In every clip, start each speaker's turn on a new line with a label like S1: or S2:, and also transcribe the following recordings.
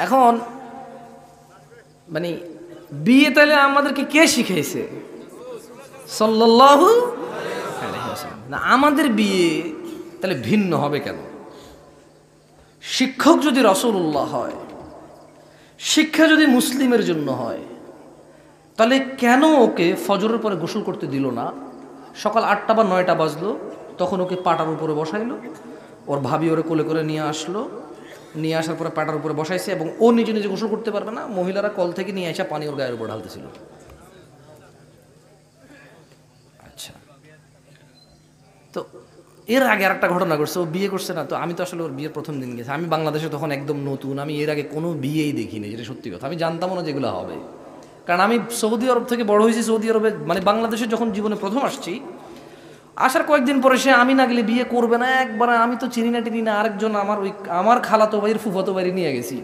S1: এখন মানে বিয়ে তাহলে আমাদেরকে কে শিখাইছে? সাল্লাল্লাহু আলাইহি ওয়াসাল্লাম। না, আমাদের বিয়ে তাহলে ভিন্ন হবে কেন? শিক্ষক যদি রাসূলুল্লাহ হয়, শিক্ষা যদি মুসলিমের জন্য হয়, তাহলে কেন ওকে ফজরের পরে গোসল করতে দিল না? সকাল 8টা বা 9টা বাজলো, তখন ওকে পাটার উপরে বসাইলো, ওর ভাবি ওরে কোলে করে নিয়ে আসলো, নিয়ে আসার পরে পাটার উপরে বসাইছে, এবং ও নিজে নিজে গোসল করতে পারবে না, মহিলারা কল থেকে নিয়ে আসা পানি ওর গায়ের উপর ঢালতেছিল। আচ্ছা, তো এর আগে আর একটা ঘটনা ঘটছে, ও বিয়ে করছে না তো, আমি তো আসলে ওর বিয়ের প্রথম দিন গেছি, আমি বাংলাদেশে তখন একদম নতুন, আমি এর আগে কোনো বিয়েই দেখিনি, যেটা সত্যি কথা। আমি জানতামও না যেগুলো হবে, কারণ আমি সৌদি আরব থেকে বড় হয়েছি। সৌদি আরবে মানে বাংলাদেশে যখন জীবনে প্রথম আসছি, আসার কয়েকদিন পরে সে আমি না গেলে বিয়ে করবে না, একবার আমি তো চিনি না টিনি না, আরেকজন আমার খালাতো ভাইয়ের ফুফাতো বাড়ি নিয়ে গেছি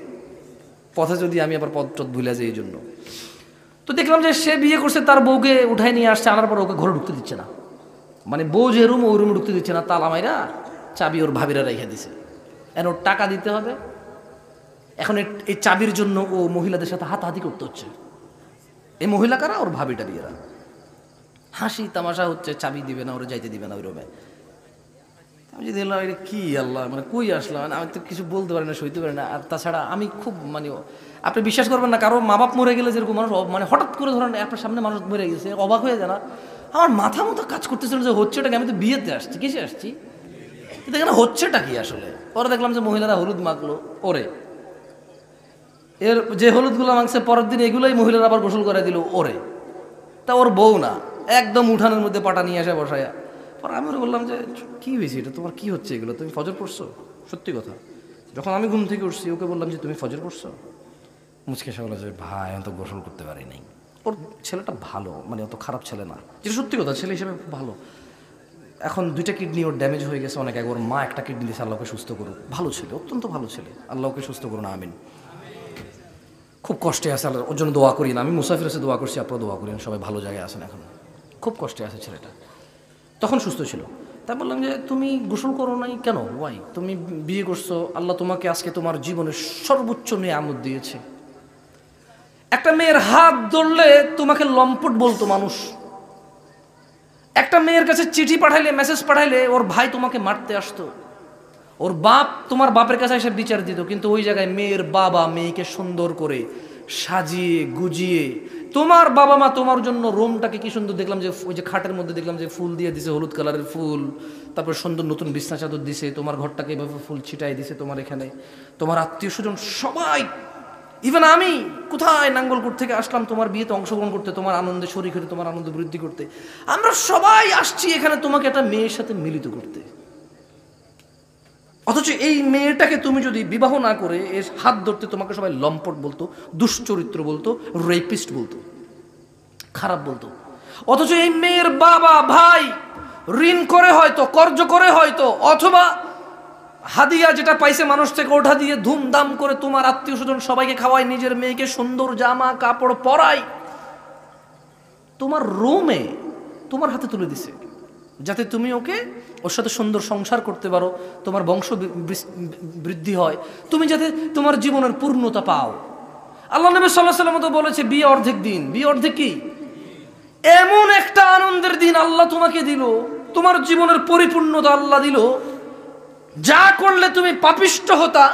S1: পথে, যদি আমি আবার পথ টথ ভুলে যাই এই জন্য। তো দেখলাম যে সে বিয়ে করছে, তার বউকে উঠাই নিয়ে আসছে, আনার পর ওকে ঘরে ঢুকতে দিচ্ছে না, মানে বউ যে রুম ওই রুমে ঢুকতে দিচ্ছে না, তালা মাইরা চাবি ওর ভাবিরা রেখে দিছে। এখন ওর টাকা দিতে হবে, এখন এই চাবির জন্য ও মহিলাদের সাথে হাতাহাতি করতে হচ্ছে। এই মহিলা কারা? ওর ভাবিটা বিয়েরা। হাসি তামাশা হচ্ছে, চাবি দিবে না, ওরা যাইতে দিবে না ওই রুমে। আমি যদি এলাম, এটা কি আল্লাহ, মানে কই আসলাম, আমি তো কিছু বলতে পারি না, সইতে পারি না। আর তাছাড়া আমি খুব মানে, আপনি বিশ্বাস করবেন না, কারো মা বাপ মরে গেলে যেরকম মানুষ মানে হঠাৎ করে ধরেন আপনার সামনে মানুষ মরে গেছে, অবাক হয়ে যায় না? আমার মাথা মতো কাজ করতেছিল যে হচ্ছেটা কি, আমি তো বিয়েতে আসছি, কিসে আসছি, কিন্তু এখানে হচ্ছেটা কি আসলে। পরে দেখলাম যে মহিলারা হলুদ মাখলো ওরে, এর যে হলুদগুলো মাংসে পরের দিন এগুলোই মহিলারা আবার গোসল করে দিল ওরে। তা ওর বউ না, একদম উঠানের মধ্যে পাটা নিয়ে আসে বসায়া। পরে আমি ওরা বললাম যে কি হয়েছে, এটা তোমার কি হচ্ছে এগুলো, তুমি ফজর পড়ছো? সত্যি কথা, যখন আমি ঘুম থেকে উঠছি ওকে বললাম যে তুমি ফজর পড়ছো? মুচকে এসে বলে যে ভাই আমি তো গোসল করতে পারি নাই। ওর ছেলেটা ভালো, মানে অত খারাপ ছেলে না, যেটা সত্যি কথা, ছেলে হিসেবে খুব ভালো। এখন 2টা কিডনি ওর ড্যামেজ হয়ে গেছে অনেক আগে, ওর মা একটা কিডনি দিয়েছে, আল্লাহকে সুস্থ করুক। ভালো ছেলে, অত্যন্ত ভালো ছেলে, আল্লাহকে সুস্থ করুন, আমিন। খুব কষ্টে আছে, আল্লাহ ওর জন্য দোয়া করি না, আমি মুসাফির এসে দোয়া করছি, আপনারা দোয়া করেন, সবাই ভালো জায়গায় আছেন, এখন খুব কষ্টে আছে ছেলেটা, তখন সুস্থ ছিল। তাই বললাম যে তুমি গোসল করো নাই কেন? ওয়াই, তুমি বিয়ে করছো, আল্লাহ তোমাকে আজকে তোমার জীবনের সর্বোচ্চ নিয়ামত দিয়েছে। একটা মেয়ের হাত ধরলে তোমাকে লম্পট বলতো মানুষ, একটা মেয়ের কাছে চিঠি পাঠাইলে, মেসেজ পাঠাইলে ওর ভাই তোমাকে মারতে আসতো, ওর বাপ তোমার বাপের কাছে এসে বিচার দিত, কিন্তু ওই জায়গায় মেয়ের বাবা মেয়েকে সুন্দর করে সাজিয়ে গুজিয়ে, তোমার বাবা মা তোমার জন্য রুমটাকে কি সুন্দর, দেখলাম যে ওই যে খাটের মধ্যে দেখলাম যে ফুল দিয়ে দিছে, হলুদ কালারের ফুল, তারপর সুন্দর নতুন বিছনা চাদর দিছে, তোমার ঘরটাকে এভাবে ফুল ছিটাই দিছে, তোমার এখানে তোমার আত্মীয় স্বজন সবাই, ইভেন আমি কোথায় নাঙ্গলকোট থেকে আসলাম তোমার বিয়েতে অংশগ্রহণ করতে, তোমার আনন্দে শরীক হতে, তোমার আনন্দ বৃদ্ধি করতে, আমরা সবাই আসছি এখানে তোমাকে একটা মেয়ের সাথে মিলিত করতে। অথচ এই মেয়েটাকে তুমি যদি বিবাহ না করে এর হাত ধরতে, তোমাকে সবাই লম্পট বলতো, দুশ্চরিত্র বলতো, রেপিস্ট বলতো, খারাপ বলতো। অথচ এই মেয়ের বাবা ভাই ঋণ করে হয়তো, কর্জ করে হয়তো, অথবা হাদিয়া যেটা পাইছে মানুষ থেকে ওঠা দিয়ে ধুমধাম করে তোমার আত্মীয় স্বজন সবাইকে খাওয়ায়, নিজের মেয়েকে সুন্দর জামা কাপড় পরায়, তোমার রুমে তোমার হাতে তুলে দিছে, যাতে তুমি ওর সাথে সুন্দর সংসার করতে পারো, তোমার বংশ বৃদ্ধি হয়, তুমি যাতে তোমার জীবনের পূর্ণতা পাও। আল্লাহ নবী সাল্লাল্লাহু আলাইহি ওয়াসাল্লাম তো বলেছে বিয়ে অর্ধেক দিন। বিয়ে অর্ধেক কি? এমন একটা আনন্দের দিন আল্লাহ তোমাকে দিল, তোমার জীবনের পরিপূর্ণতা আল্লাহ দিল, যা করলে তুমি পাপিষ্ঠ হতা